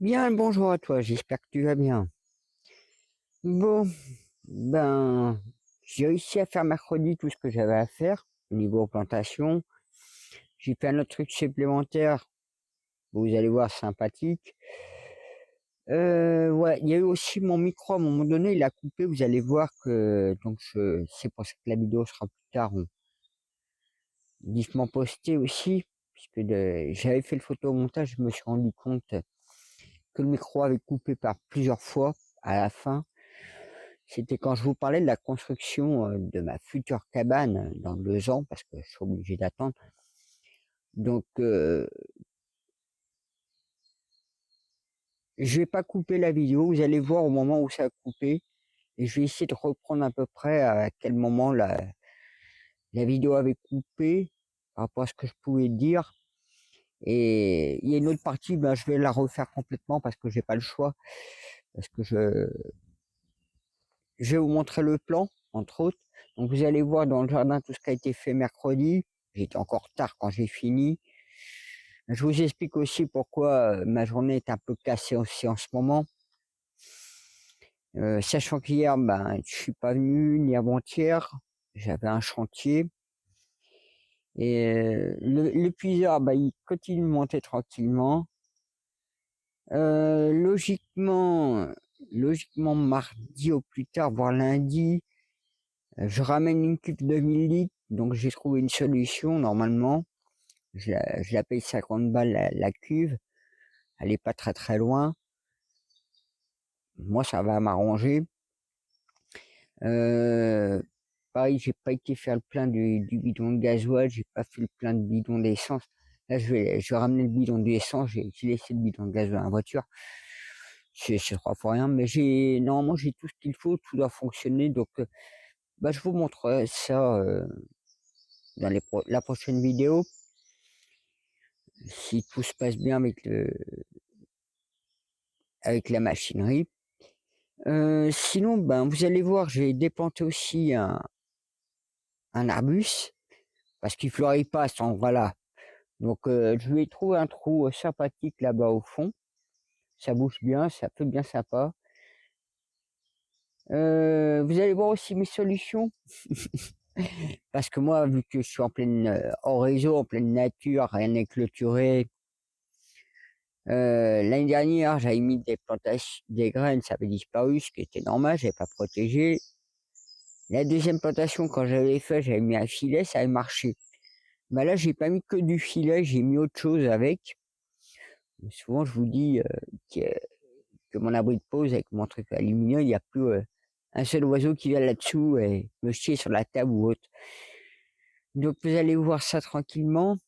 Bien le bonjour à toi, j'espère que tu vas bien. Bon, ben, j'ai réussi à faire mercredi tout ce que j'avais à faire au niveau plantation. J'ai fait un autre truc supplémentaire, vous allez voir, sympathique. Ouais, il y a eu aussi mon micro à un moment donné, il a coupé, vous allez voir que c'est pour ça que la vidéo sera plus tard, vivement postée aussi, puisque j'avais fait le photomontage, je me suis rendu compte que le micro avait coupé par plusieurs fois à la fin. C'était quand je vous parlais de la construction de ma future cabane dans 2 ans, parce que je suis obligé d'attendre. Donc, je vais pas couper la vidéo. Vous allez voir au moment où ça a coupé. Et je vais essayer de reprendre à peu près à quel moment la vidéo avait coupé par rapport à ce que je pouvais dire. Et il y a une autre partie, ben, je vais la refaire complètement parce que j'ai pas le choix. Parce que je vais vous montrer le plan, entre autres. Donc, vous allez voir dans le jardin tout ce qui a été fait mercredi. J'étais encore tard quand j'ai fini. Je vous explique aussi pourquoi ma journée est un peu cassée aussi en ce moment. Sachant qu'hier, ben, je suis pas venu ni avant-hier. J'avais un chantier. Et l'épuiseur, ben, il continue de monter tranquillement. Logiquement, mardi au plus tard, voire lundi, je ramène une cuve de 1000 litres. Donc j'ai trouvé une solution normalement. Je la paye 50 balles la cuve. Elle est pas très très loin. Moi, ça va m'arranger. Euh, Pareil, j'ai pas été faire le plein du bidon de gasoil, j'ai pas fait le plein de bidon d'essence. Là, je vais ramener le bidon d'essence, j'ai laissé le bidon de gasoil en voiture. C'est 3 fois rien, mais normalement, j'ai tout ce qu'il faut, tout doit fonctionner. Donc, bah, je vous montrerai ça dans la prochaine vidéo, si tout se passe bien avec la machinerie. Sinon, ben, vous allez voir, j'ai déplanté aussi un arbuste parce qu'il fleurit pas à cet endroit-là. Donc, je lui ai trouvé un trou sympathique là-bas au fond. Ça bouge bien, ça fait bien sympa. Vous allez voir aussi mes solutions. Parce que moi, vu que je suis en pleine hors réseau, en pleine nature, rien n'est clôturé. L'année dernière, j'avais mis des plantations, des graines, ça avait disparu, ce qui était normal, j'avais pas protégé. La deuxième plantation, quand j'avais fait, j'avais mis un filet, ça avait marché. Mais là, j'ai pas mis que du filet, j'ai mis autre chose avec. Souvent, je vous dis que que mon abri de pause avec mon truc aluminium, il n'y a plus un seul oiseau qui vient là-dessous et me chier sur la table ou autre. Donc vous allez voir ça tranquillement.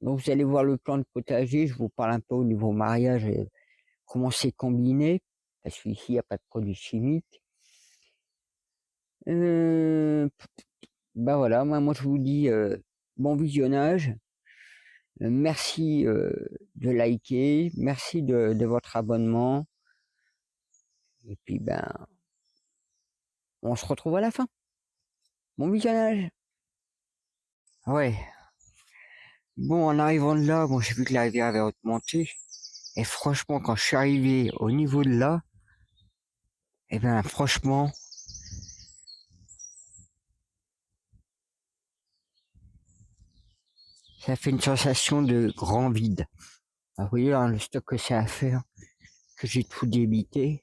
Donc vous allez voir le plan de potager. Je vous parle un peu au niveau mariage, comment c'est combiné, parce qu'ici il n'y a pas de produits chimiques. Euh, Bah voilà, moi je vous dis bon visionnage. Merci de liker, merci de votre abonnement. Et puis ben, on se retrouve à la fin. Bon visionnage. Ouais. Bon, en arrivant de là, bon, j'ai vu que la rivière avait remonté. Et franchement, quand je suis arrivé au niveau de là, eh ben, franchement, ça fait une sensation de grand vide. Ah, vous voyez, hein, le stock que c'est à faire, que j'ai tout débité.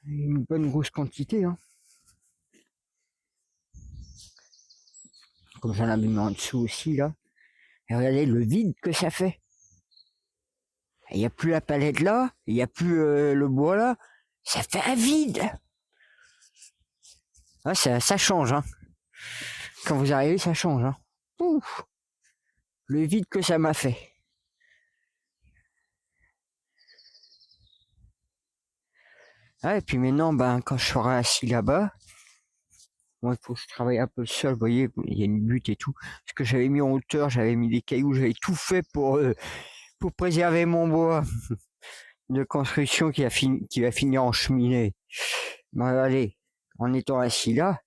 Une bonne grosse quantité, hein. Comme j'en avais mis en dessous aussi, là. Et regardez le vide que ça fait. Il n'y a plus la palette là, il n'y a plus le bois là. Ça fait un vide. Ah, ça change, hein. Quand vous arrivez, ça change, hein. Ouf, le vide que ça m'a fait. Ah, et puis maintenant, ben, quand je serai assis là-bas, moi, il faut que je travaille un peu le sol, vous voyez, il y a une butte et tout. Parce que j'avais mis en hauteur, j'avais mis des cailloux, j'avais tout fait pour préserver mon bois de construction qui va finir en cheminée. Ben, allez, en étant assis là,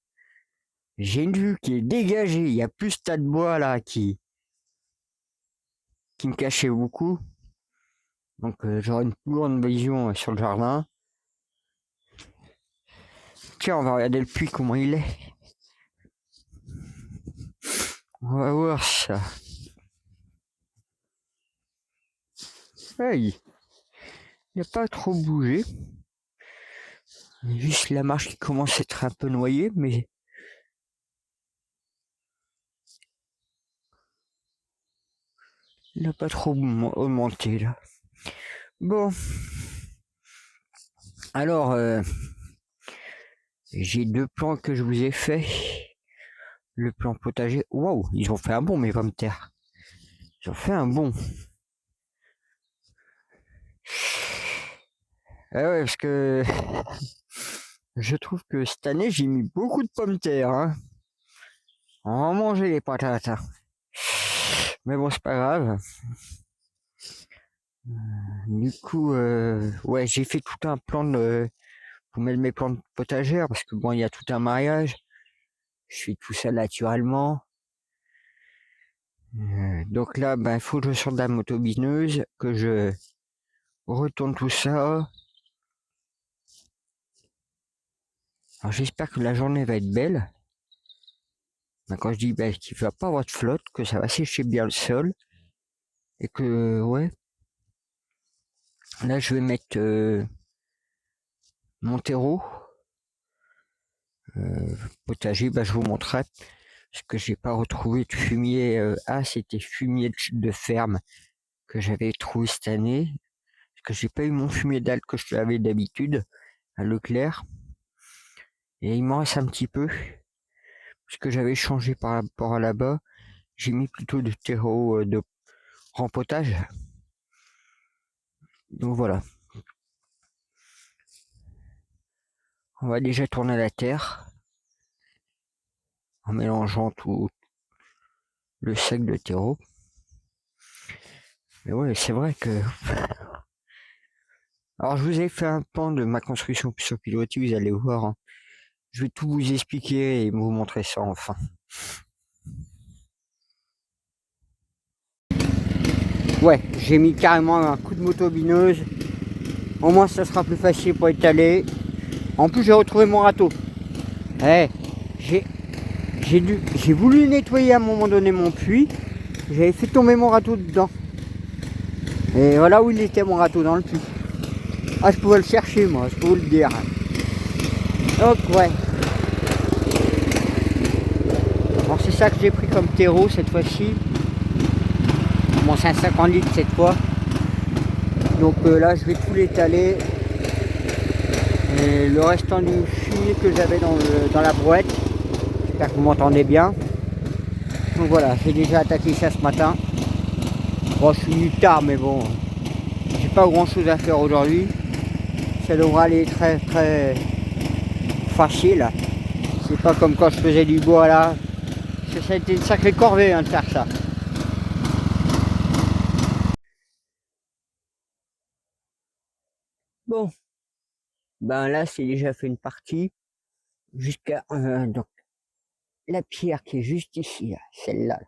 j'ai une vue qui est dégagée, il n'y a plus ce tas de bois là qui me cachait beaucoup. Donc j'aurai une plus grande vision sur le jardin. Tiens, on va regarder le puits, comment il est. On va voir ça. Hey, il n'a pas trop bougé. Juste la marche qui commence à être un peu noyée, mais il n'a pas trop augmenté là. Bon. Alors, j'ai 2 plans que je vous ai fait. Le plan potager. Waouh, ils ont fait un bon, mes pommes de terre. Ils ont fait un bon. Ah ouais, parce que je trouve que cette année, j'ai mis beaucoup de pommes de terre. Hein. On va manger les patates. Hein. Mais bon, c'est pas grave. Du coup, ouais, j'ai fait tout un plan pour mettre mes plantes potagères parce que bon, il y a tout un mariage. Je fais tout ça naturellement. Donc là, ben, il faut que je sorte de la motobineuse, que je retourne tout ça. Alors j'espère que la journée va être belle. Ben, quand je dis ben, qu'il ne va pas avoir de flotte, que ça va sécher bien le sol. Et que, ouais. Là, je vais mettre mon terreau. Potager, ben, je vous montrerai. Parce que j'ai pas retrouvé de fumier. C'était fumier de ferme que j'avais trouvé cette année. Parce que j'ai pas eu mon fumier d'algue que je l'avais d'habitude à Leclerc. Et il m'en reste un petit peu. Parce que j'avais changé par rapport à là-bas. J'ai mis plutôt de terreau de rempotage. Donc voilà. On va déjà tourner la terre. En mélangeant tout le sac de terreau. Mais ouais, c'est vrai que... Alors je vous ai fait un plan de ma construction sur pilotis, vous allez voir. Hein. Je vais tout vous expliquer et vous montrer ça enfin. Ouais, j'ai mis carrément un coup de motobineuse. Au moins ça sera plus facile pour étaler. En plus j'ai retrouvé mon râteau. Eh, j'ai voulu nettoyer à un moment donné mon puits. J'avais fait tomber mon râteau dedans. Et voilà où il était mon râteau dans le puits. Ah, je pouvais le chercher moi, je peux vous le dire. Donc ouais. Bon, c'est ça que j'ai pris comme terreau cette fois-ci. Bon, c'est un 50 litres cette fois. Donc là, je vais tout l'étaler. Et le restant du fumier que j'avais dans la brouette. J'espère que vous m'entendez bien. Donc voilà, j'ai déjà attaqué ça ce matin. Bon, je suis venu tard, mais bon, j'ai pas grand chose à faire aujourd'hui. Ça devrait aller très très facile. C'est pas comme quand je faisais du bois là. Ça a été une sacrée corvée hein, de faire ça. Bon, ben là c'est déjà fait une partie. Jusqu'à donc la pierre qui est juste ici, celle-là,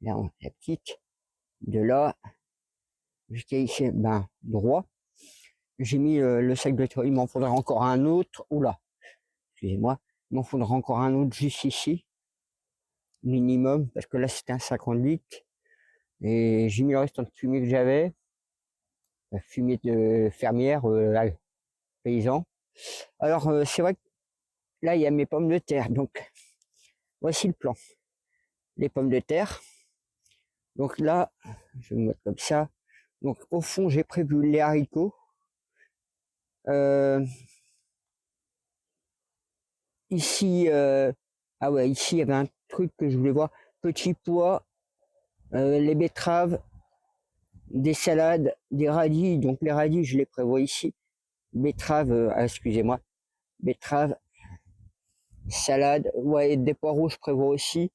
là, la petite, de là jusqu'à ici, ben droit. J'ai mis le sac de terreau, il m'en faudra encore un autre. Oula, excusez-moi, il m'en faudra encore un autre juste ici, minimum, parce que là c'était un 50 litres. Et j'ai mis le restant de fumier que j'avais, fumier de fermière, paysan. Alors c'est vrai que là il y a mes pommes de terre, donc voici le plan. Les pommes de terre. Donc là, je vais me mettre comme ça. Donc au fond, j'ai prévu les haricots. Euh, ici, ah ouais, ici il y avait un truc que je voulais voir. Petits pois, les betteraves, des salades, des radis. Donc les radis, je les prévois ici. Betteraves, excusez-moi, betteraves, salade, ouais, des poireaux, je prévois aussi.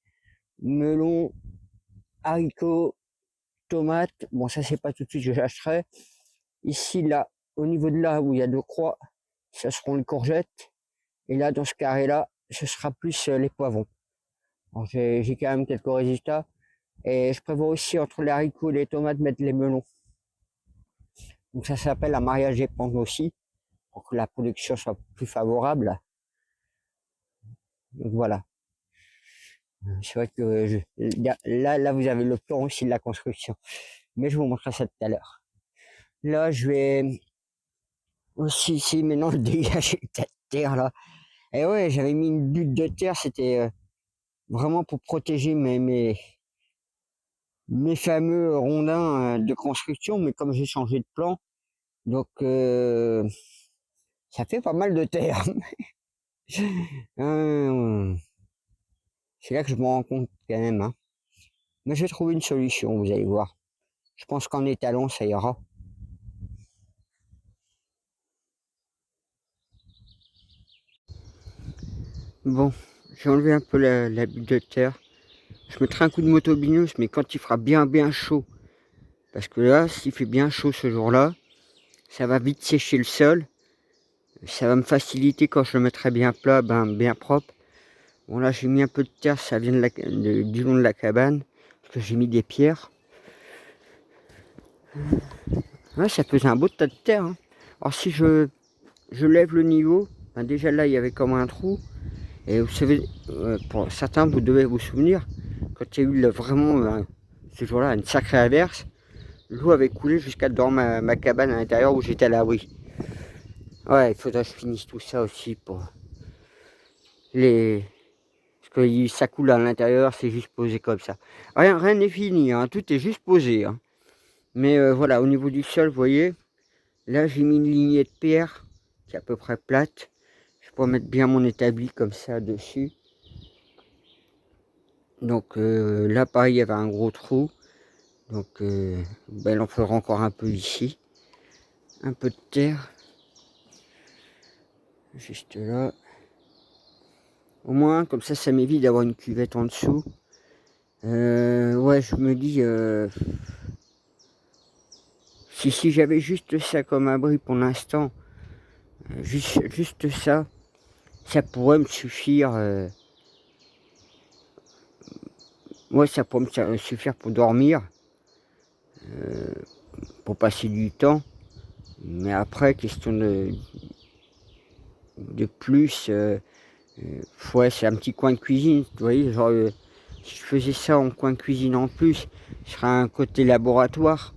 Melon, haricots, tomates. Bon, ça c'est pas tout de suite que j'achèterai. Ici, là, au niveau de là où il y a 2 croix, ce seront les courgettes. Et là, dans ce carré-là, ce sera plus les poivrons. J'ai quand même quelques résultats. Et je prévois aussi entre les haricots et les tomates mettre les melons. Donc ça s'appelle un mariage épandre aussi, pour que la production soit plus favorable. Donc voilà. C'est vrai que là, vous avez le plan aussi de la construction. Mais je vous montrerai ça tout à l'heure. Là, je vais aussi ici maintenant dégager cette terre là. Et ouais, j'avais mis une butte de terre, c'était vraiment pour protéger mes fameux rondins de construction. Mais comme j'ai changé de plan, donc ça fait pas mal de terre. C'est là que je me rends compte quand même, hein. Mais j'ai trouvé une solution, vous allez voir. Je pense qu'en étalon, ça ira. Bon, j'ai enlevé un peu la butte de terre. Je mettrai un coup de motobineuse, mais quand il fera bien chaud. Parce que là, s'il fait bien chaud ce jour-là, ça va vite sécher le sol. Ça va me faciliter quand je le mettrai bien plat, bien propre. Bon là, j'ai mis un peu de terre, ça vient du long de la cabane. Parce que j'ai mis des pierres. Ouais, ça faisait un beau tas de terre, hein. Alors si je lève le niveau, déjà là, il y avait comme un trou. Et vous savez, pour certains, vous devez vous souvenir, quand il y a eu vraiment ce jour-là une sacrée averse, l'eau avait coulé jusqu'à dans ma cabane à l'intérieur où j'étais à l'abri. Ouais, il faudrait que je finisse tout ça aussi pour les... Parce que ça coule à l'intérieur, c'est juste posé comme ça. Rien n'est fini, hein, tout est juste posé, hein. Mais voilà, au niveau du sol, vous voyez, là j'ai mis une lignée de pierre qui est à peu près plate. Je pourrais mettre bien mon établi comme ça dessus. Donc là, pareil, il y avait un gros trou. Donc il en faudra encore un peu ici. Un peu de terre. Juste là. Au moins, comme ça m'évite d'avoir une cuvette en dessous. Ouais, je me dis... si j'avais juste ça comme abri pour l'instant, juste ça, ça pourrait me suffire. Ouais, ça pourrait me suffire pour dormir, pour passer du temps. Mais après, question de plus, ouais, c'est un petit coin de cuisine, vous voyez, genre, si je faisais ça en coin de cuisine en plus, ce serait un côté laboratoire.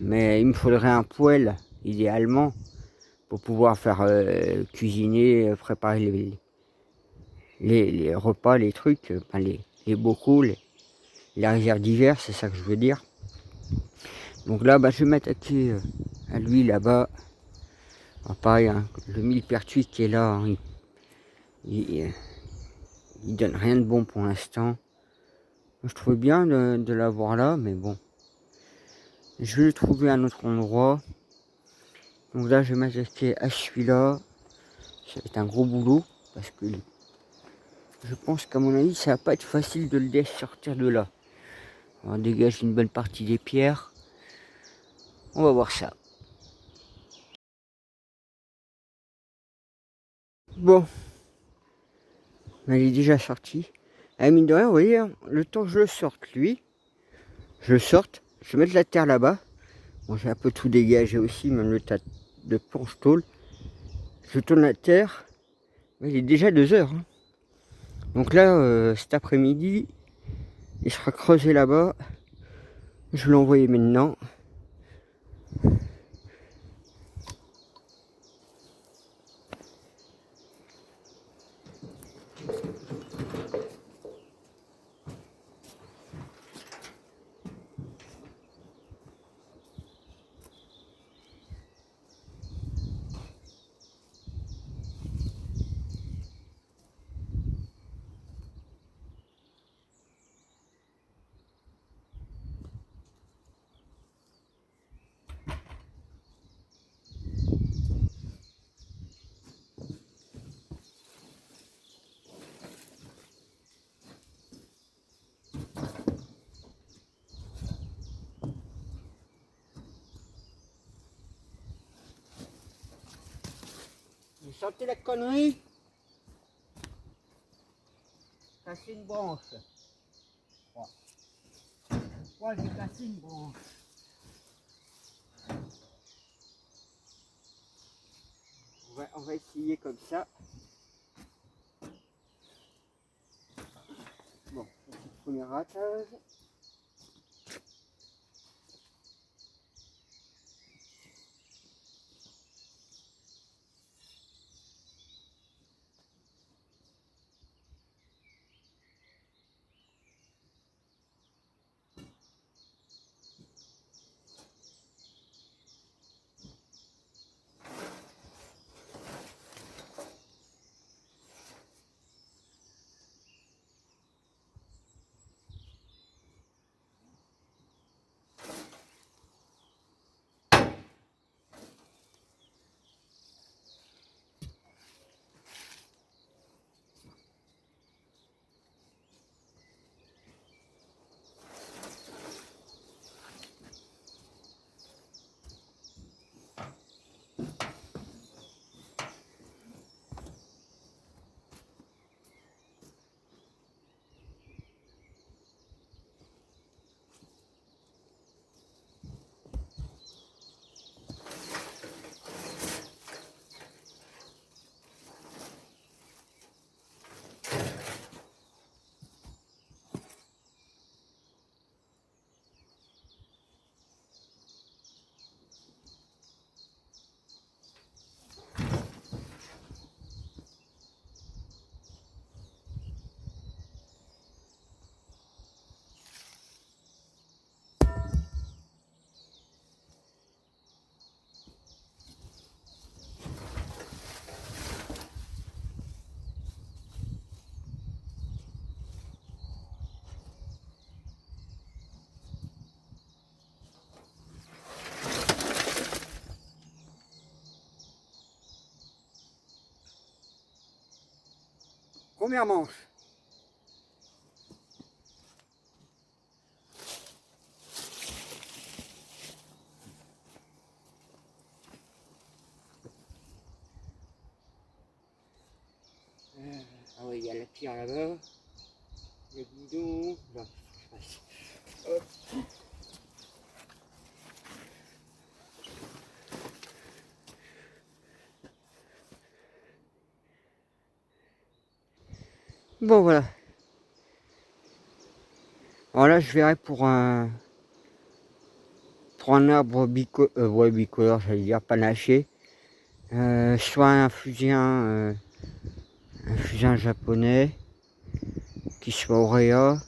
Mais il me faudrait un poêle, idéalement, pour pouvoir faire cuisiner, préparer les repas, les trucs, enfin les bocaux, les réserves d'hiver, c'est ça que je veux dire. Donc là, je vais m'attaquer à lui là-bas. Pareil, hein, le millepertuis qui est là, hein, il donne rien de bon pour l'instant. Je trouve bien de l'avoir là, mais bon. Je vais trouver un autre endroit. Donc là, je vais m'attaquer à celui-là. Ça va être un gros boulot, parce que je pense qu'à mon avis, ça va pas être facile de le laisser sortir de là. On dégage une bonne partie des pierres. On va voir ça. Bon, elle est déjà sortie. Mine de rien, vous voyez, hein, le temps que je le sorte, lui, je le sorte, je vais mettre la terre là-bas. Bon, j'ai un peu tout dégagé aussi, même le tas de planches tôle. Je tourne la terre. Il est déjà 2 heures, hein. Donc là, cet après-midi, il sera creusé là-bas. Je vais l'envoyer maintenant. Vous sentez la connerie? Casser une branche. Ouais, j'ai cassé une branche. On va essayer comme ça. Bon, c'est le premier ratage. Première manche. Ah oui, il y a la pierre là-bas. Le guidon. Là, je passe. Hop. Bon voilà. Alors là, je verrai pour un arbre ouais, bicolore, j'allais dire panaché. Soit un fusain japonais, qui soit auréa.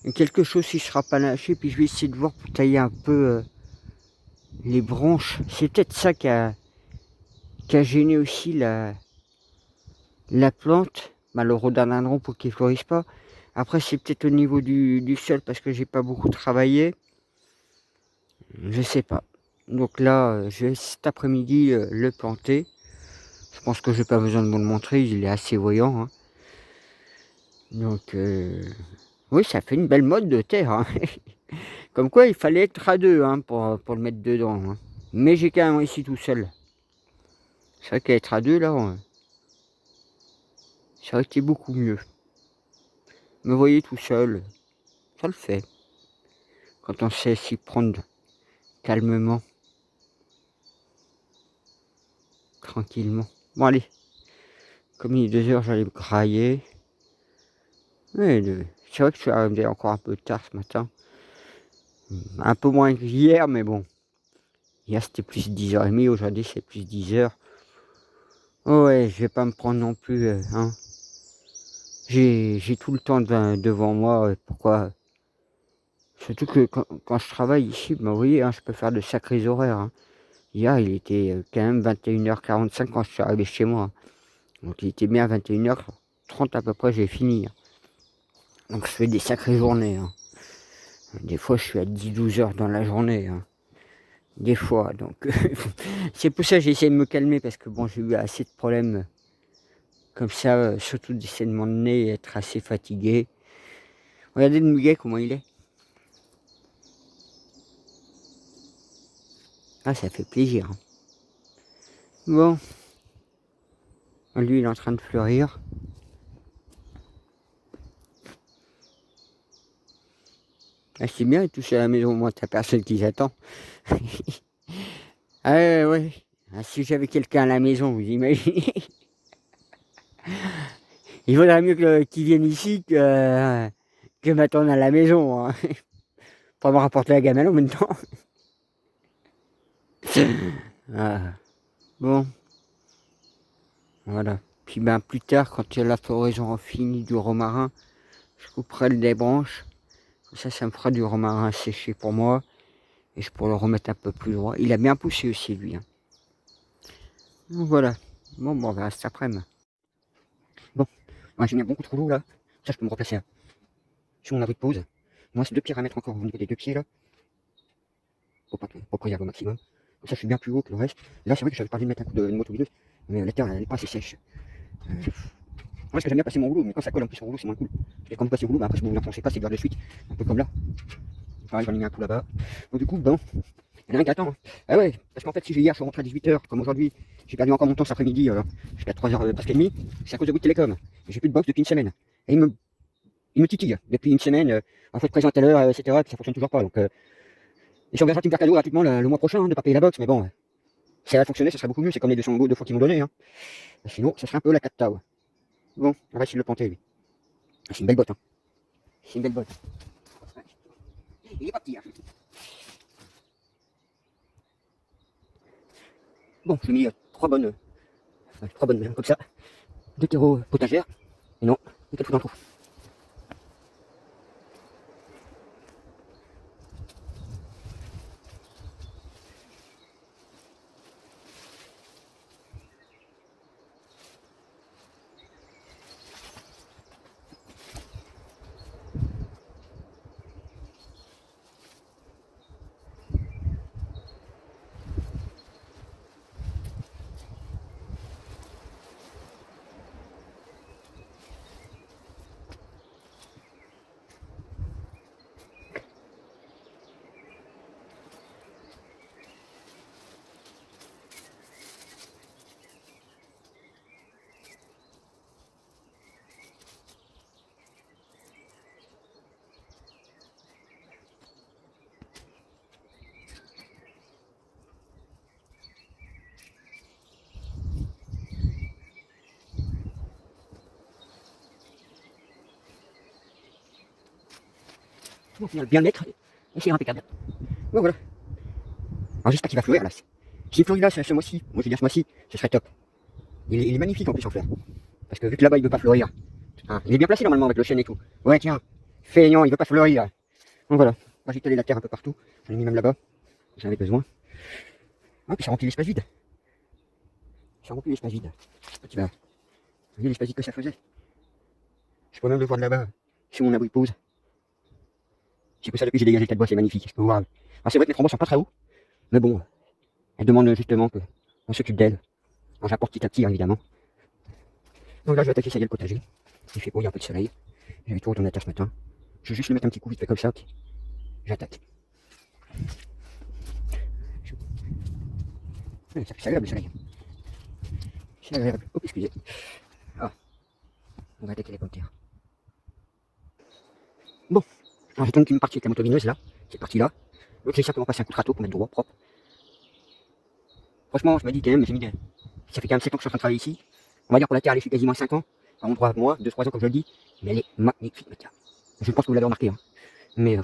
Et quelque chose qui sera panaché, puis je vais essayer de voir pour tailler un peu les branches. C'est peut-être ça qui a gêné aussi la plante, le rhododendron pour qu'il ne fleurisse pas. Après, c'est peut-être au niveau du sol parce que j'ai pas beaucoup travaillé. Je sais pas. Donc là, je vais cet après-midi le planter. Je pense que j'ai pas besoin de vous le montrer, il est assez voyant. Hein. Donc, oui, ça fait une belle mode de terre. Hein. Comme quoi, il fallait être à deux hein, pour le mettre dedans. Hein. Mais j'ai quand même réussi tout seul. C'est vrai qu'être à deux, là, ça aurait été beaucoup mieux. Me voyez tout seul, ça le fait. Quand on sait s'y prendre calmement, tranquillement. Bon allez, comme il est 2 heures, j'allais me grailler. C'est vrai que je suis arrivé encore un peu tard ce matin. Un peu moins que hier, mais bon. Hier c'était plus 10h30, aujourd'hui c'est plus 10h. Oh ouais, je vais pas me prendre non plus. Hein. J'ai tout le temps devant moi. Pourquoi? Surtout que quand je travaille ici, vous voyez, hein, je peux faire de sacrés horaires. Hein. Hier, il était quand même 21h45 quand je suis arrivé chez moi. Donc il était bien 21h30 à peu près, j'ai fini. Hein. Donc je fais des sacrées journées. Hein. Des fois, je suis à 10-12 heures dans la journée. Hein. Des fois, donc c'est pour ça que j'essaie de me calmer parce que bon, j'ai eu assez de problèmes comme ça, surtout du saignement de nez et être assez fatigué. Regardez le muguet comment il est. Ah, ça fait plaisir. Hein. Bon, lui il est en train de fleurir. Ah, c'est bien, tout seul à la maison, au moins t'as personne qui t'attend. Ah ouais. Ah, si j'avais quelqu'un à la maison, vous imaginez? Il vaudrait mieux qu'il vienne ici que m'attendre à la maison, hein. Pour me rapporter la gamelle en même temps. Ah, bon, voilà. Puis ben plus tard, quand la floraison aura fini du romarin, je couperai des branches. Ça me fera du romarin séché pour moi. Et je pourrais le remettre un peu plus droit. Il a bien poussé aussi, lui, hein. Donc voilà. Bon, on verra cet après-midi. Bon, ouais, j'ai mis un bon coup de rouleau là. Ça, je peux me replacer là. Sur mon abri de pause. Il me reste 2 pierres à mettre encore au niveau des 2 pieds là. Pour préserver au maximum. Comme ça, je suis bien plus haut que le reste. Et là, c'est vrai que j'avais pas envie de mettre un coup de moto videuse. Mais la terre, elle n'est pas assez sèche. Moi, parce que j'aime bien passer mon rouleau, mais quand ça colle un peu sur le rouleau, c'est moins cool. Et quand vous passez le rouleau, bah, après, si vous n'enfoncez pas, c'est de la suite. Un peu comme là. Pareil, j'en ai mis un coup là-bas. Donc, du coup, bon, il y en a un qui attend. Hein. Ah ouais, parce qu'en fait, si hier, je suis rentré à 18h, comme aujourd'hui, j'ai perdu encore mon temps cet après-midi, jusqu'à 3h presque et demie, c'est à cause de Bouygues Télécom. J'ai plus de box depuis une semaine. Et il me titille depuis une semaine, en fait, présent à telle heure, etc., puis ça fonctionne toujours pas. Donc, et si on verra me faire cadeau gratuitement le mois prochain, hein, de pas payer la box, mais bon, si ça va fonctionner, ça serait beaucoup mieux, c'est comme les 200 euros 2 fois qu'ils m'ont donné. Hein. Sinon, ça serait un peu la cata. Ouais. Bon, on va essayer de le planter, lui. Ah, c'est une belle botte, hein. C'est une belle botte. Il est pas petit, hein. Bon, j'ai mis 3 bonnes comme ça, 2 terreaux potagères, et non, il y a quelque chose dans le trou. Bon, au final, bien le mettre, et c'est impeccable. Bon, voilà. Alors, j'espère qu'il va fleurir là. S'il fleurit là ce mois-ci, moi je veux dire ce mois-ci, ce serait top. Il est magnifique en plus en fleurs. Parce que vu que là-bas il veut pas fleurir, hein, il est bien placé normalement avec le chêne et tout. Ouais, tiens, feignant, il veut pas fleurir. Donc voilà, moi j'ai collé la terre un peu partout, j'en ai mis même là-bas, j'en avais besoin. Ah, puis ça remplit l'espace vide. Ça remplit l'espace vide. Ah, tu vas, vous voyez l'espace vide que ça faisait. Je peux même le voir de là-bas, sur mon abri de pause. C'est pour ça depuis que j'ai dégagé cette boîte, c'est magnifique. Je peux voir. Alors c'est vrai que les framboises sont pas très hauts, mais bon, elles demandent justement qu'on s'occupe d'elles. Alors j'apporte petit à petit, hein, évidemment. Donc là, je vais attaquer, ça y est, le potager. Il fait beau, il y a un peu de soleil. J'avais tout retourné à terre ce matin. Je vais juste le mettre un petit coup vite fait comme ça. J'attaque. Ouais, c'est agréable le soleil. C'est agréable. Oh, excusez. Ah, on va attaquer les pommes de terre. Bon, alors j'ai une partie avec la motovineuse là. Cette partie-là. Donc j'ai simplement passé un coup de râteau pour mettre droit, propre. Franchement, je me dis quand même, ça fait quand même 7 ans que je suis en train de travailler ici. On va dire pour la terre, elle est quasiment 5 ans. À mon droit, moi, 2-3 ans comme je le dis. Mais elle est magnifique, ma terre. Je pense que vous l'avez remarqué. Hein. Mais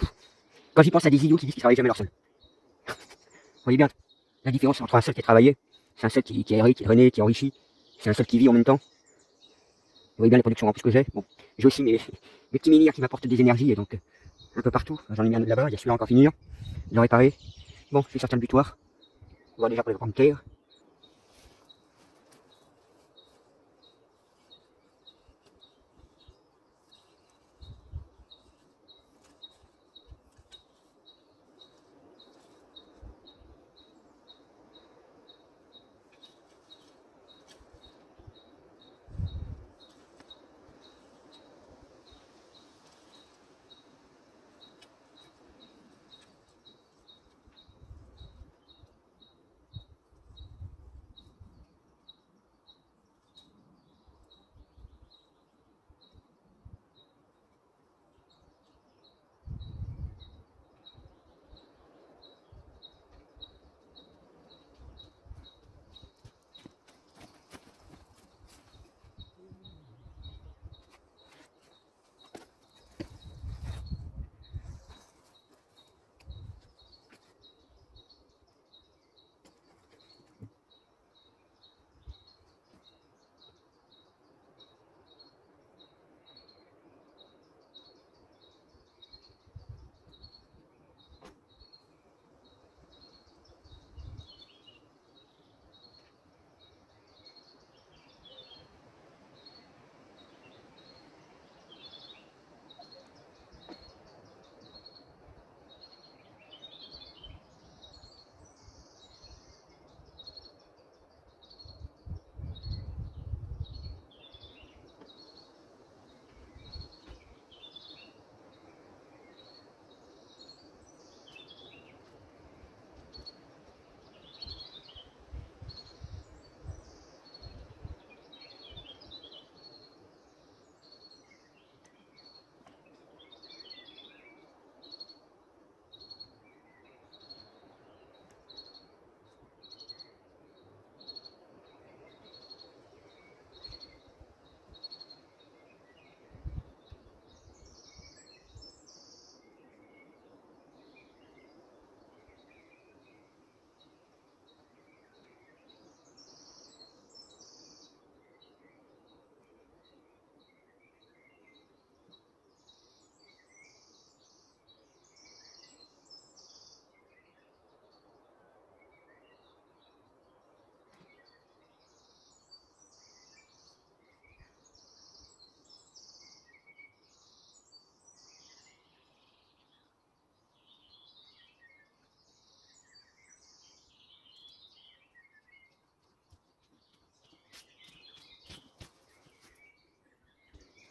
quand j'y pense à des idiots qui disent qu'ils travaillent jamais leur sol. Vous voyez bien la différence entre un sol qui est travaillé, c'est un sol qui est aéré, qui est drainé, qui est enrichi. C'est un sol qui vit en même temps. Vous voyez bien les productions en plus que j'ai. Bon, j'ai aussi mes petits menhirs qui m'apportent des énergies et donc un peu partout. J'en ai mis un là-bas, il y a celui-là encore à finir. Je l'ai réparé. Bon, je vais sortir le butoir. On va déjà pour les pommes de terre.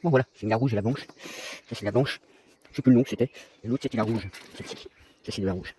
Bon voilà, j'ai mis la rouge et la blanche. Ça c'est la blanche. Je sais plus le nom que c'était. Et l'autre c'était la rouge. Celle-ci. Ça c'est de la rouge.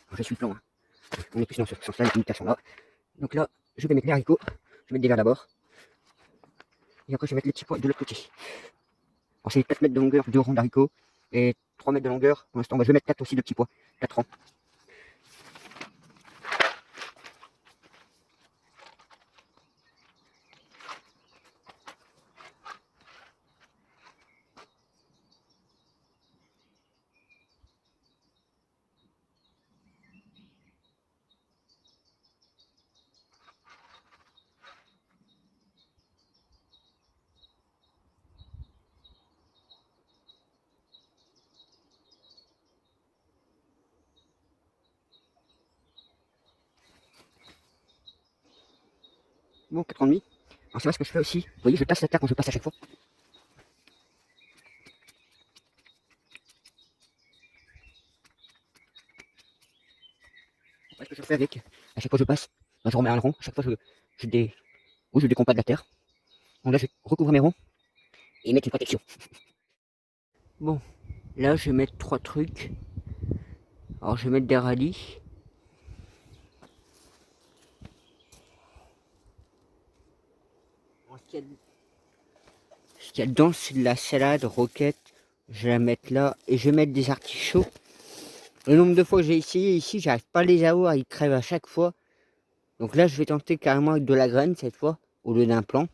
Alors, je suis le plan. Hein. On est plus dans ce sens-là, les limitations là. Donc là, je vais mettre les haricots. Je vais mettre des verres d'abord. Et après, je vais mettre les petits pois de l'autre côté. Alors, c'est 4 mètres de longueur, 2 rangs d'haricots. Et 3 mètres de longueur. Pour l'instant, je vais mettre 4 aussi de petits pois. 4 rangs. Bon, 4 rangs et demi. Alors, c'est vrai ce que je fais aussi. Vous voyez, je tasse la terre quand je passe à chaque fois. Voilà ce que je fais avec. À chaque fois que je passe, ben, je remets un rond. À chaque fois, je décompacte de la terre. Donc là, je recouvre mes ronds et mettre une protection. Bon, là, je vais mettre 3 trucs. Alors, je vais mettre des radis. Ce qu'il y a dedans, c'est de la salade, roquette. Je vais la mettre là. Et je vais mettre des artichauts. Le nombre de fois que j'ai essayé ici, j'arrive pas à les avoir. Ils crèvent à chaque fois. Donc là, je vais tenter carrément avec de la graine cette fois, au lieu d'un plant.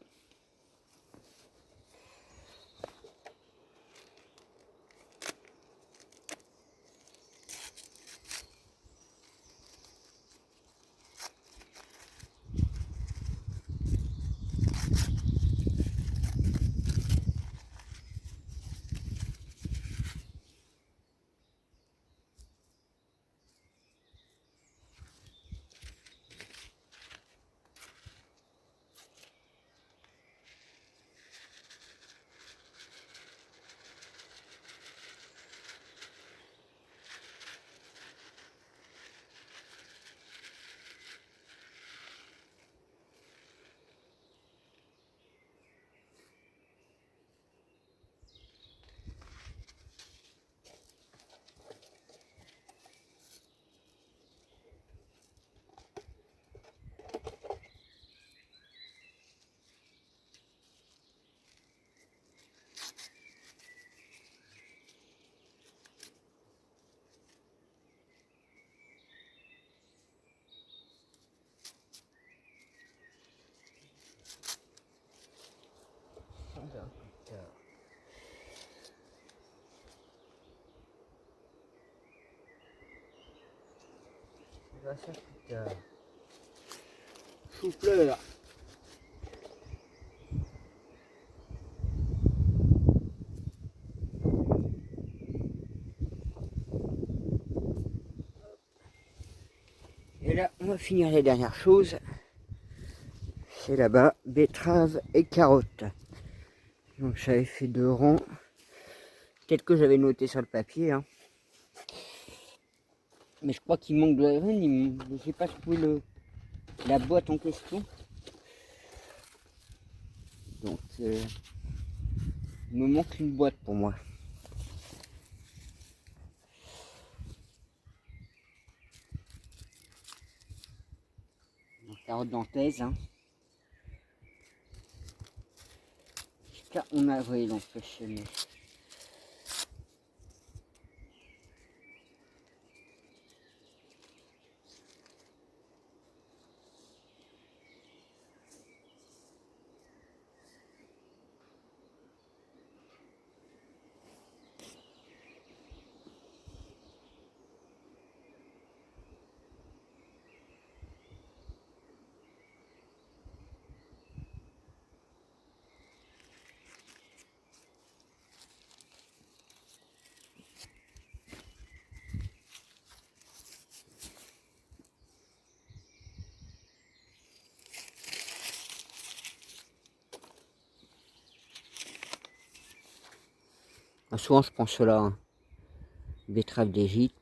verra ça plus tard. Chou-fleur. Et là, on va finir les dernières choses. C'est là-bas, betteraves et carottes. Donc j'avais fait 2 rangs. Peut-être que j'avais noté sur le papier. Hein. Mais je crois qu'il manque de la graine. Je n'ai pas trouvé la boîte en question. Donc il me manque une boîte pour moi. Donc, carottes dantaises. Hein. Jusqu'à en avril, donc chez nous. Souvent je prends cela, hein. Betterave d'Égypte.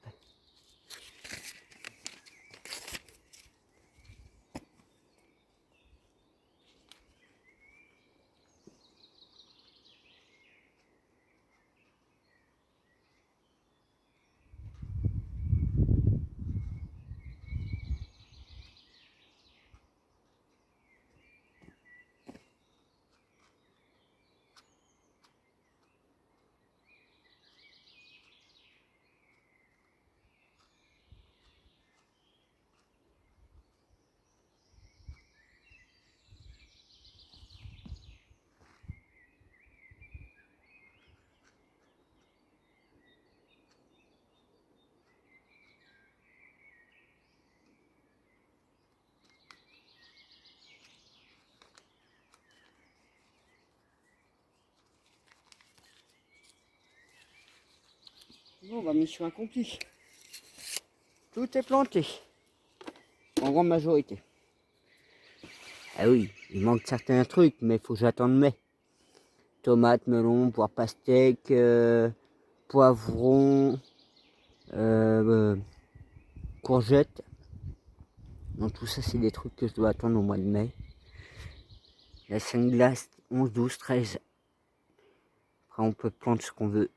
Bon, bah, mission accomplie. Tout est planté. En grande majorité. Ah oui, il manque certains trucs, mais il faut que j'attende mai. Tomates, melons, poires pastèques, poivrons, courgettes. Donc tout ça, c'est des trucs que je dois attendre au mois de mai. La 5 glaces, 11, 12, 13. Après, on peut planter ce qu'on veut.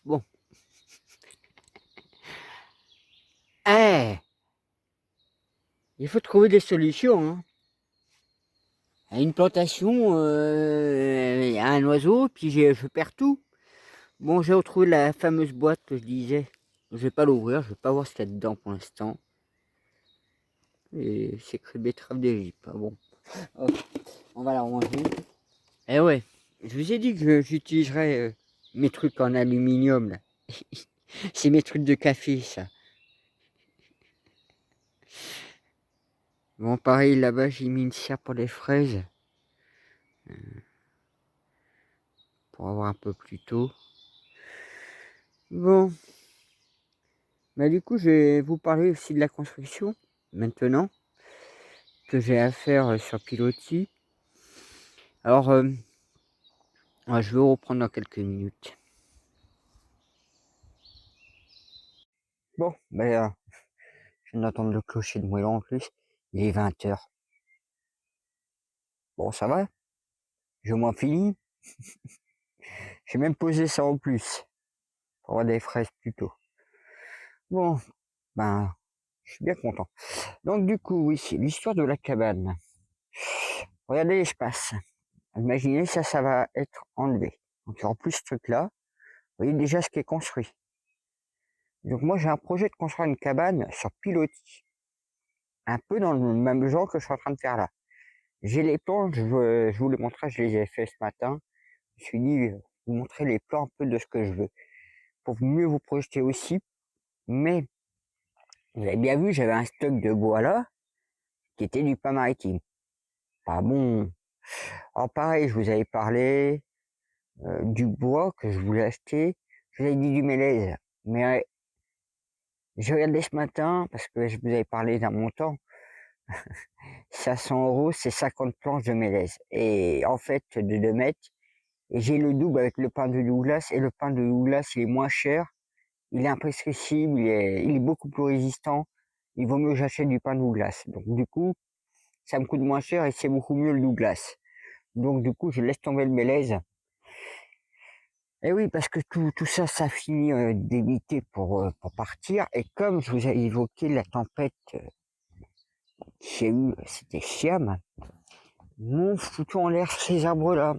Bon. Il faut trouver des solutions. Hein. À une plantation, il y a un oiseau, puis je perds tout. Bon, j'ai retrouvé la fameuse boîte que je disais. Je vais pas l'ouvrir, je vais pas voir ce qu'il y a dedans pour l'instant. Et c'est écrit betterave d'Égypte. Ah bon. Ok, on va la ranger. Eh ouais, je vous ai dit que j'utiliserais mes trucs en aluminium là. C'est mes trucs de café ça. Bon, pareil là-bas, j'ai mis une serre pour les fraises. Pour avoir un peu plus tôt. Bon. Bah, du coup, je vais vous parler aussi de la construction maintenant que j'ai à faire sur Pilotis. Alors, je vais reprendre dans quelques minutes. Bon, ben, je viens d'entendre le clocher de Moëlan en plus. Il est 20h. Bon, ça va. Je m'en finis. J'ai même posé ça en plus. Pour avoir des fraises plus tôt. Bon, ben, je suis bien content. Donc, du coup, oui, c'est l'histoire de la cabane. Regardez l'espace. Imaginez ça, ça va être enlevé. Donc, en plus, ce truc-là, vous voyez déjà ce qui est construit. Donc, moi, j'ai un projet de construire une cabane sur pilotis. Un peu dans le même genre que je suis en train de faire là. J'ai les plans, je vous les montrerai, je les ai fait ce matin. Je me suis dit, vous montrer les plans un peu de ce que je veux. Pour mieux vous projeter aussi, Mais vous avez bien vu, j'avais un stock de bois là, qui était du pain maritime. Pas bon. Alors pareil, je vous avais parlé du bois que je voulais acheter. Je vous avais dit du mélèze. Mais j'ai regardé ce matin, parce que je vous avais parlé d'un montant, 500 €, c'est 50 planches de mélèze. Et en fait, de 2 mètres, et j'ai le double avec le pain de Douglas, et le pain de Douglas, il est moins cher, il est imprescriptible, il est beaucoup plus résistant. Il vaut mieux que j'achète du pain de Douglas. Donc du coup, ça me coûte moins cher et c'est beaucoup mieux le Douglas. Donc du coup, je laisse tomber le mélèze. Et oui, parce que tout ça, ça finit d'éviter pour partir. Et comme je vous ai évoqué la tempête qu'il y a eu, c'était Siam, m'ont foutu en l'air ces arbres-là.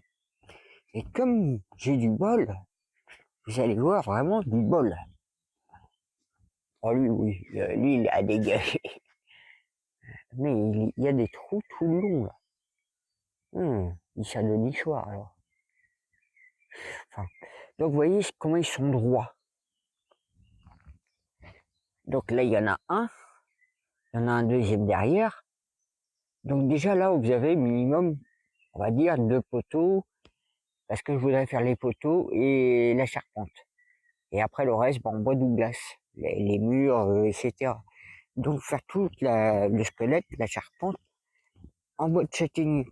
Et comme j'ai du bol, vous allez voir vraiment du bol. Oh lui, oui, lui, il a dégagé. Mais il y a des trous tout le long, là. Il s'est de nichoir, alors. Enfin, donc, vous voyez comment ils sont droits. Donc là, il y en a un. Il y en a un deuxième derrière. Donc déjà, là, vous avez minimum, on va dire, 2 poteaux. Parce que je voudrais faire les poteaux et la charpente. Et après, le reste, en bois Douglas. Les murs, etc. Donc, faire tout le squelette, la charpente, en bois de châtaignier.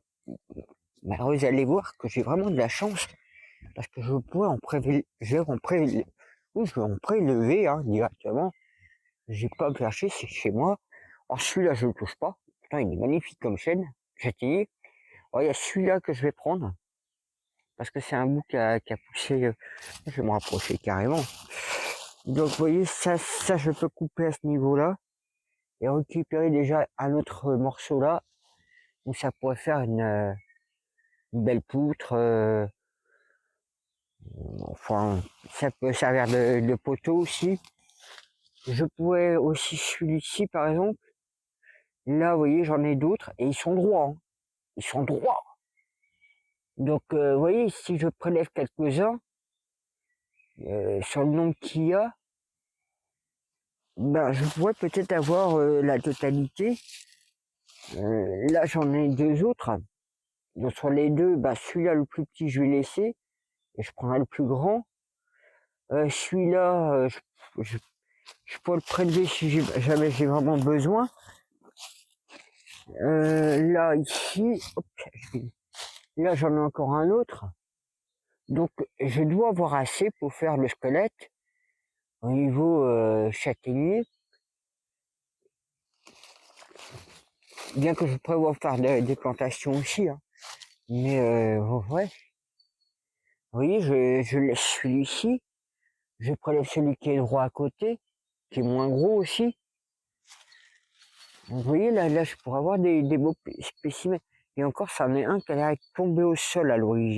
Mais vous allez voir que j'ai vraiment de la chance. Parce que je pourrais en prélever directement. J'ai pas à me chercher, c'est chez moi. Alors celui-là, je le touche pas. Putain, il est magnifique comme chêne, châtaignier. Alors il y a celui-là que je vais prendre. Parce que c'est un bout qui a poussé. Je vais me rapprocher carrément. Donc vous voyez, ça je peux couper à ce niveau-là. Et récupérer déjà un autre morceau là. Où ça pourrait faire une belle poutre. Enfin, ça peut servir de poteau aussi. Je pourrais aussi celui-ci par exemple. Là, vous voyez, j'en ai d'autres et ils sont droits. Ils sont droits. Donc, vous voyez, si je prélève quelques-uns, sur le nombre qu'il y a, ben, je pourrais peut-être avoir la totalité. Là, j'en ai 2 autres. Donc, sur les deux, ben, celui-là, le plus petit, je vais laisser. Et je prendrai le plus grand. Celui-là, je pourrais le prélever si jamais j'ai vraiment besoin. Là, ici, hop, là, j'en ai encore un autre. Donc, je dois avoir assez pour faire le squelette au niveau châtaignier. Bien que je prévois faire des plantations aussi. Mais ouais, vous voyez, je laisse celui-ci. Je prélève celui qui est droit à côté, qui est moins gros aussi. Vous voyez, là je pourrais avoir des beaux spécimens. Et encore, ça en est un qui a l'air de tomber au sol à l'origine.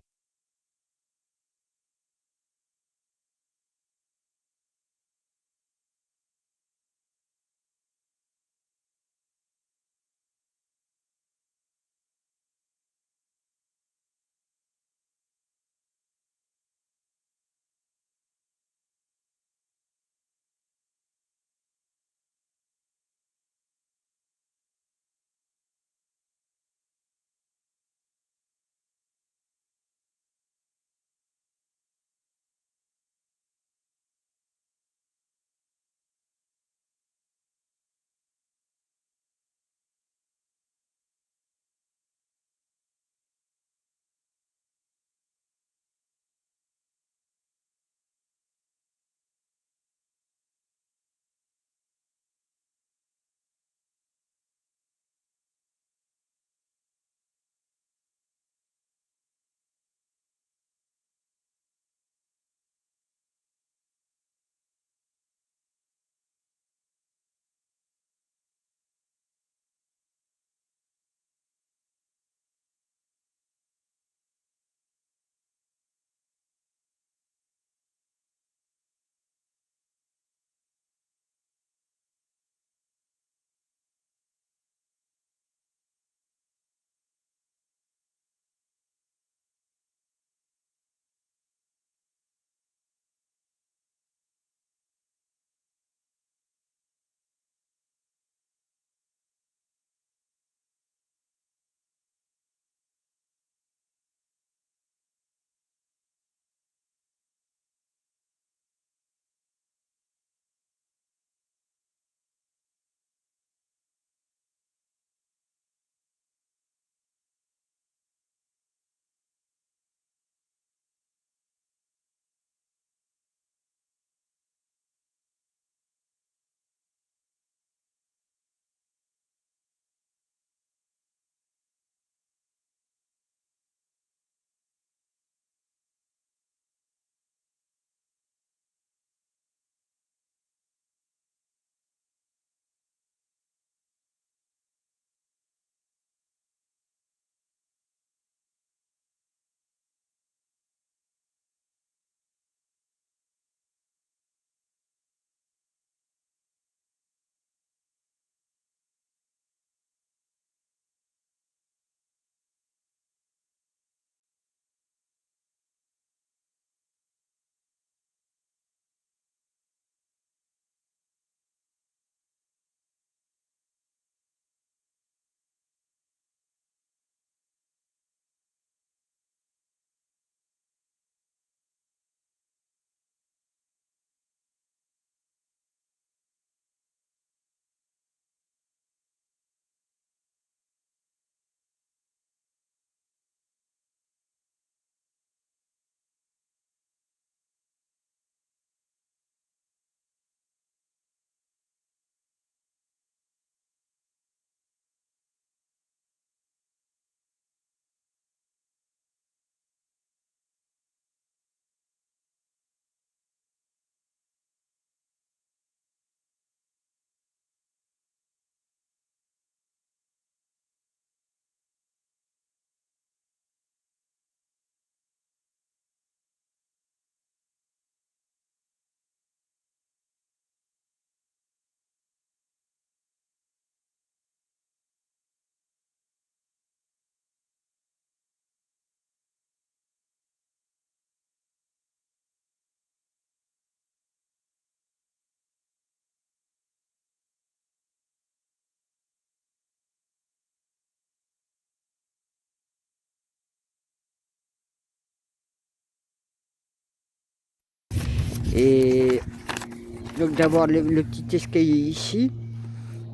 Donc d'avoir le petit escalier ici,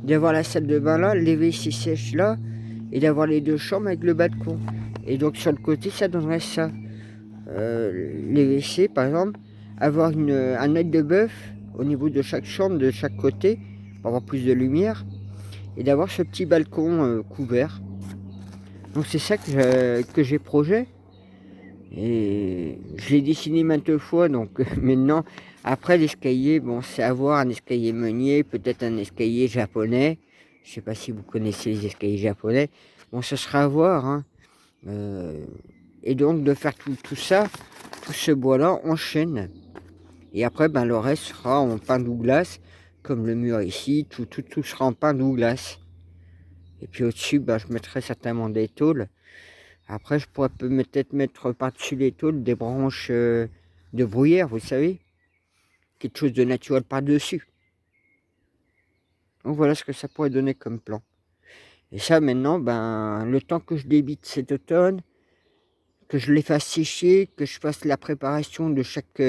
d'avoir la salle de bain là, les WC sèches là, et d'avoir les 2 chambres avec le balcon. Et donc sur le côté, ça donnerait ça. Les WC par exemple, avoir un œil de bœuf au niveau de chaque chambre, de chaque côté, pour avoir plus de lumière, et d'avoir ce petit balcon couvert. Donc c'est ça que j'ai projet. Et je l'ai dessiné maintes fois, donc maintenant, après l'escalier, bon, c'est avoir un escalier meunier, peut-être un escalier japonais. Je sais pas si vous connaissez les escaliers japonais. Bon, ce sera à voir, hein. Et donc de faire tout ça, tout ce bois-là en chêne. Et après, ben, le reste sera en pin Douglas, comme le mur ici, tout sera en pin Douglas. Et puis au-dessus, ben, je mettrai certainement des tôles. Après, je pourrais peut-être mettre par-dessus les tôles des branches de bruyère, vous savez, quelque chose de naturel par-dessus. Donc voilà ce que ça pourrait donner comme plan. Et ça maintenant, ben, le temps que je débite cet automne, que je les fasse sécher, que je fasse la préparation de chaque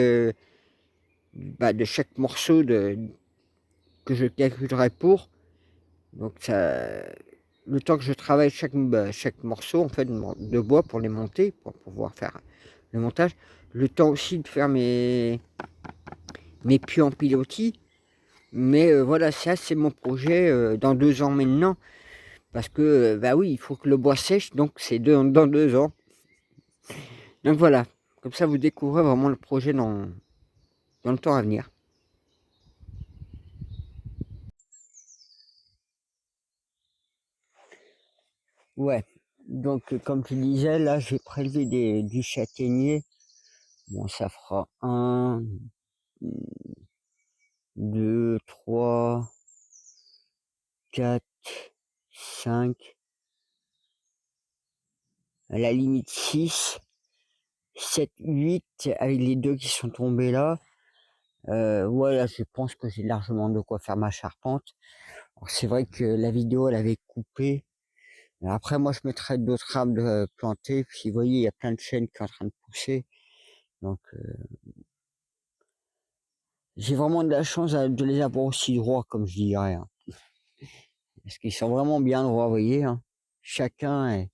morceau que je calculerai pour. Donc ça, le temps que je travaille chaque morceau en fait de bois pour les monter, pour pouvoir faire le montage, le temps aussi de faire mes puits en pilotis. Mais voilà, ça c'est mon projet dans 2 ans maintenant. Parce que, bah oui, il faut que le bois sèche, donc c'est dans 2 ans. Donc voilà, comme ça vous découvrez vraiment le projet dans le temps à venir. Ouais, donc comme tu disais, là j'ai prélevé du châtaignier. Bon, ça fera 1, 2, 3, 4, 5, à la limite 6, 7, 8, avec les 2 qui sont tombés là. Voilà, je pense que j'ai largement de quoi faire ma charpente. Alors c'est vrai que la vidéo elle avait coupé. Après moi je mettrais d'autres arbres plantés, puis vous voyez il y a plein de chênes qui sont en train de pousser. Donc j'ai vraiment de la chance de les avoir aussi droits comme je dirais, hein. Parce qu'ils sont vraiment bien droits, vous voyez, hein. Chacun est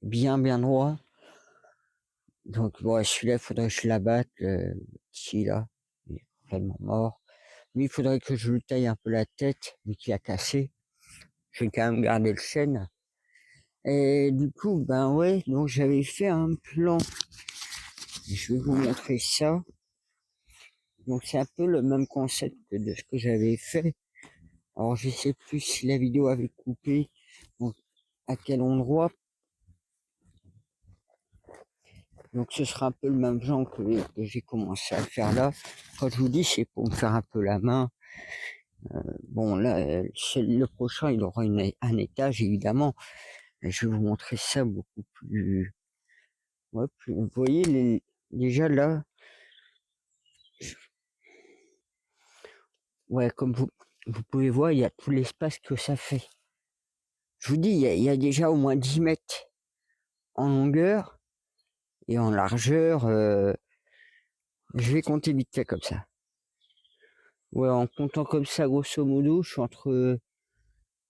bien droit. Donc ouais, celui-là, il faudrait que je l'abatte, le petit là, il est complètement mort. Lui, il faudrait que je lui taille un peu la tête, vu qu'il a cassé. Je vais quand même garder le chêne. Et du coup, ben ouais, donc j'avais fait un plan. Je vais vous montrer ça. Donc c'est un peu le même concept que de ce que j'avais fait. Alors je sais plus si la vidéo avait coupé, donc à quel endroit. Donc ce sera un peu le même genre que j'ai commencé à faire là. Quand je vous dis, c'est pour me faire un peu la main. Bon là, le prochain, il aura un étage évidemment. Et je vais vous montrer ça beaucoup plus. Ouais, vous voyez déjà là. Ouais, comme vous pouvez voir, il y a tout l'espace que ça fait. Je vous dis, il y a déjà au moins 10 mètres en longueur et en largeur. Je vais compter vite fait comme ça. Ouais, en comptant comme ça, grosso modo, je suis entre,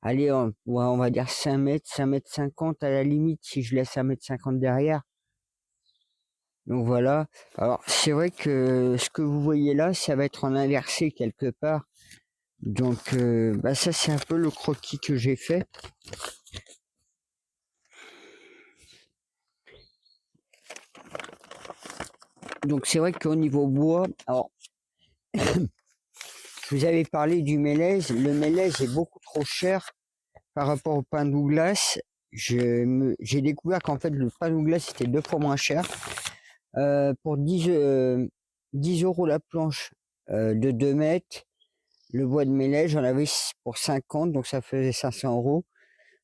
allez, ouais, on va dire 5 mètres, 5 mètres 50 à la limite, si je laisse 1 mètre 50 derrière. Donc voilà. Alors, c'est vrai que ce que vous voyez là, ça va être en inversé quelque part. Donc, bah ça, c'est un peu le croquis que j'ai fait. Donc, c'est vrai qu'au niveau bois, alors, je vous avais parlé du mélèze. Le mélèze est beaucoup trop cher par rapport au pin Douglas. J'ai découvert qu'en fait, le pin Douglas était 2 fois moins cher. Pour 10 euros la planche de 2 mètres, le bois de mélèze, j'en avais pour 50, donc ça faisait 500 euros.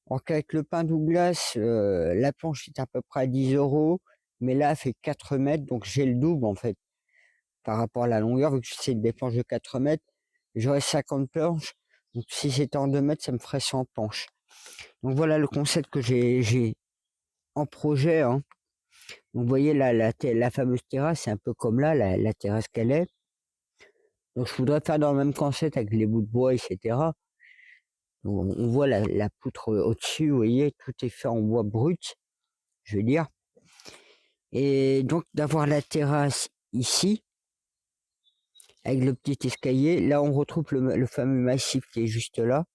Alors qu'avec le pin Douglas, la planche est à peu près à 10 euros, mais là, elle fait 4 mètres, donc j'ai le double en fait par rapport à la longueur, vu que c'est des planches de 4 mètres, j'aurais 50 planches. Donc si c'était en 2 mètres, ça me ferait 100 planches. Donc voilà le concept que j'ai en projet, hein. Donc vous voyez là, la fameuse terrasse, c'est un peu comme là, la terrasse qu'elle est. Donc je voudrais faire dans le même concept avec les bouts de bois, etc. On voit la poutre au-dessus, vous voyez, tout est fait en bois brut, je veux dire. Et donc d'avoir la terrasse ici, avec le petit escalier, là on retrouve le fameux massif qui est juste là.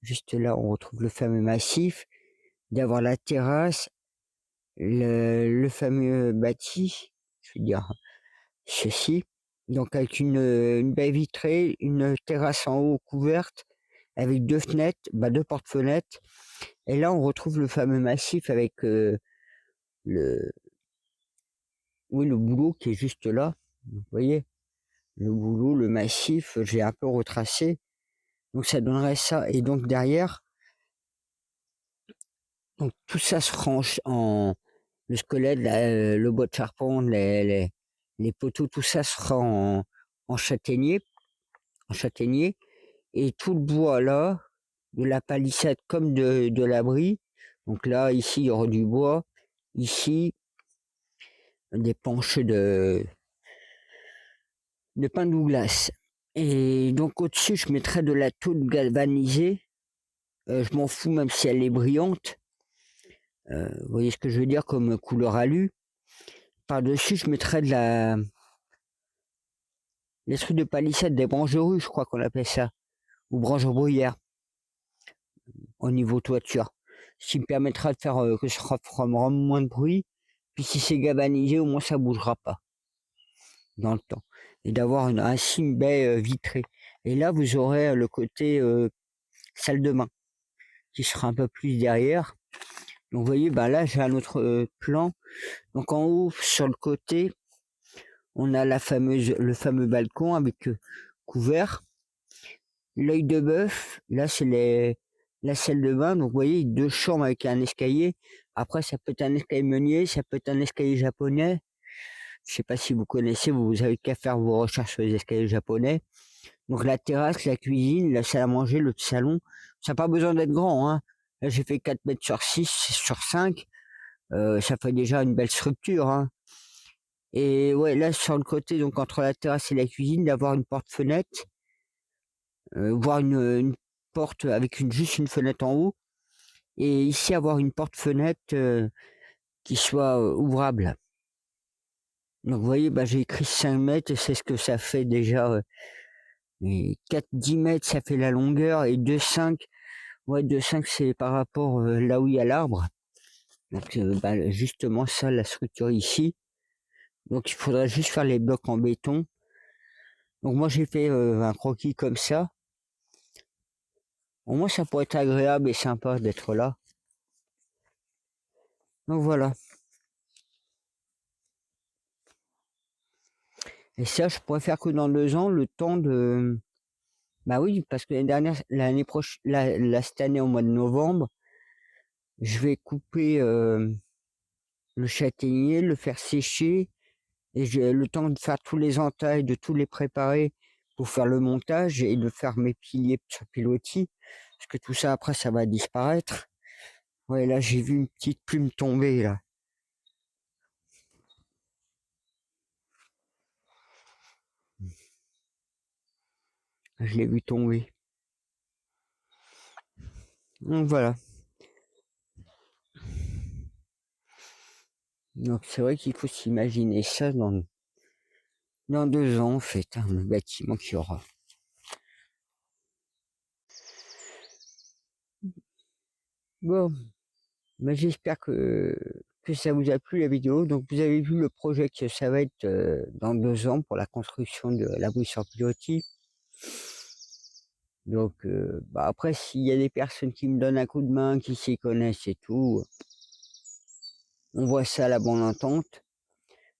Juste là, on retrouve le fameux massif, d'avoir la terrasse, le fameux bâti, je veux dire ceci, donc avec une baie vitrée, une terrasse en haut couverte, avec deux fenêtres, deux portes-fenêtres, et là on retrouve le fameux massif avec le, oui, le boulot qui est juste là, vous voyez, le boulot, le massif, j'ai un peu retracé, donc ça donnerait ça, et donc derrière, donc tout ça se range en le squelette, le bois de charpente, les poteaux, tout ça sera en châtaignier, en châtaignier, et tout le bois là, de la palissade comme de l'abri. Donc là, ici, il y aura du bois. Ici, des planches de pin Douglas. Et donc au-dessus, je mettrai de la tôle galvanisée. Je m'en fous même si elle est brillante. Vous voyez ce que je veux dire comme couleur alu. Par-dessus, je mettrai des trucs de palissade, des branches de rue, je crois qu'on appelle ça. Ou branches bruyères au niveau toiture. Ce qui me permettra de faire que ça fera moins de bruit. Puis si c'est galvanisé, au moins ça bougera pas dans le temps. Et d'avoir ainsi une baie vitrée. Et là, vous aurez le côté salle de bain qui sera un peu plus derrière. Donc vous voyez, là j'ai un autre plan. Donc en haut, sur le côté, on a le fameux balcon avec couvert. L'œil de bœuf, là c'est la salle de bain. Donc vous voyez, deux chambres avec un escalier. Après, ça peut être un escalier meunier, ça peut être un escalier japonais. Je sais pas si vous connaissez, vous avez qu'à faire vos recherches sur les escaliers japonais. Donc la terrasse, la cuisine, la salle à manger, le salon, ça n'a pas besoin d'être grand, hein. Là, j'ai fait 4 mètres sur 6 sur 5, ça fait déjà une belle structure, hein. Et ouais, là, sur le côté, donc entre la terrasse et la cuisine, d'avoir une porte-fenêtre, voire une porte avec juste une fenêtre en haut, et ici avoir une porte-fenêtre qui soit ouvrable. Donc vous voyez, j'ai écrit 5 mètres, et c'est ce que ça fait déjà. Et 4-10 mètres, ça fait la longueur, et 2,5, ouais, 2,5 c'est par rapport là où il y a l'arbre. Donc justement ça, la structure ici. Donc il faudrait juste faire les blocs en béton. Donc moi j'ai fait un croquis comme ça. Au moins ça pourrait être agréable et sympa d'être là. Donc voilà. Et ça, je pourrais faire que dans 2 ans, le temps de... Bah oui, parce que l'année prochaine, cette année au mois de novembre, je vais couper le châtaignier, le faire sécher, et j'ai le temps de faire tous les entailles, de tous les préparer pour faire le montage et de faire mes piliers sur pilotis, parce que tout ça après ça va disparaître. Ouais, là j'ai vu une petite plume tomber là. Je l'ai vu tomber. Donc voilà. Donc c'est vrai qu'il faut s'imaginer ça dans 2 ans en fait, hein, le bâtiment qu'il y aura. Bon, j'espère que ça vous a plu la vidéo. Donc vous avez vu le projet que ça va être dans 2 ans pour la construction de l'abri sur pilotis. Donc après s'il y a des personnes qui me donnent un coup de main, qui s'y connaissent et tout, on voit ça à la bonne entente.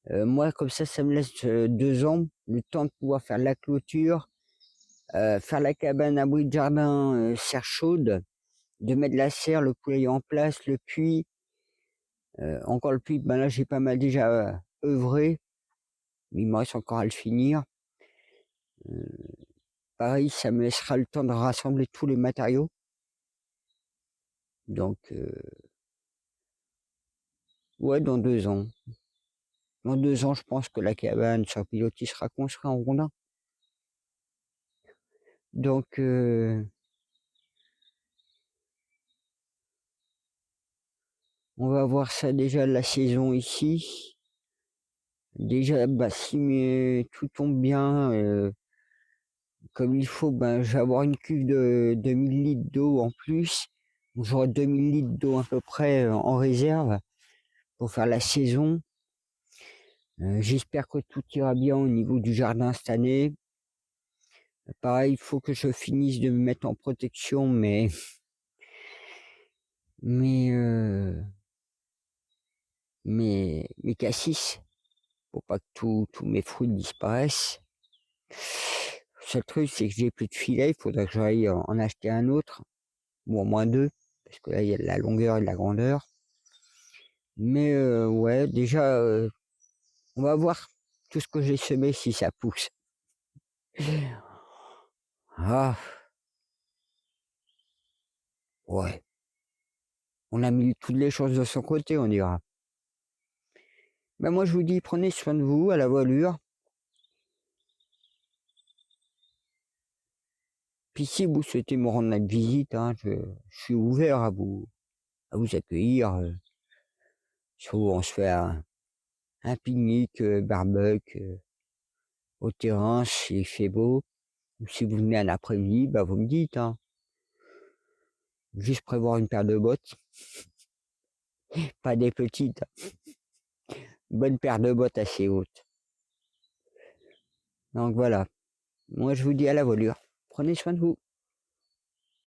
Moi comme ça me laisse 2 ans, le temps de pouvoir faire la clôture, faire la cabane abri de jardin serre chaude, de mettre la serre, le poulailler en place, le puits. Encore le puits, là j'ai pas mal déjà œuvré, mais il me reste encore à le finir. Pareil, ça me laissera le temps de rassembler tous les matériaux. Donc, ouais, dans 2 ans. Dans 2 ans, je pense que la cabane sur pilotis sera construite en rondin. Donc, on va voir ça déjà la saison ici. Déjà, bah, si tout tombe bien, comme il faut, ben, je vais avoir une cuve de 2000 litres d'eau en plus. J'aurai 2000 litres d'eau à peu près en réserve pour faire la saison. J'espère que tout ira bien au niveau du jardin cette année. Pareil, il faut que je finisse de me mettre en protection, mais, mes cassis, pour pas que tous mes fruits disparaissent. Le seul truc, c'est que j'ai plus de filet, il faudrait que j'aille en acheter un autre, ou au moins deux, parce que là, il y a de la longueur et de la grandeur. Mais ouais, déjà, on va voir tout ce que j'ai semé si ça pousse. Ah, ouais. On a mis toutes les choses de son côté, on dira. Ben moi, je vous dis, prenez soin de vous à la voilure. Puis si vous souhaitez me rendre la visite, hein, je suis ouvert à vous accueillir. Soit on se fait un pique-nique, barbecue au terrain s'il fait beau. Ou si vous venez un après-midi, bah vous me dites. Hein. Juste prévoir une paire de bottes, pas des petites. Une bonne paire de bottes assez haute. Donc voilà. Moi je vous dis à la voilure. Prenez soin de vous.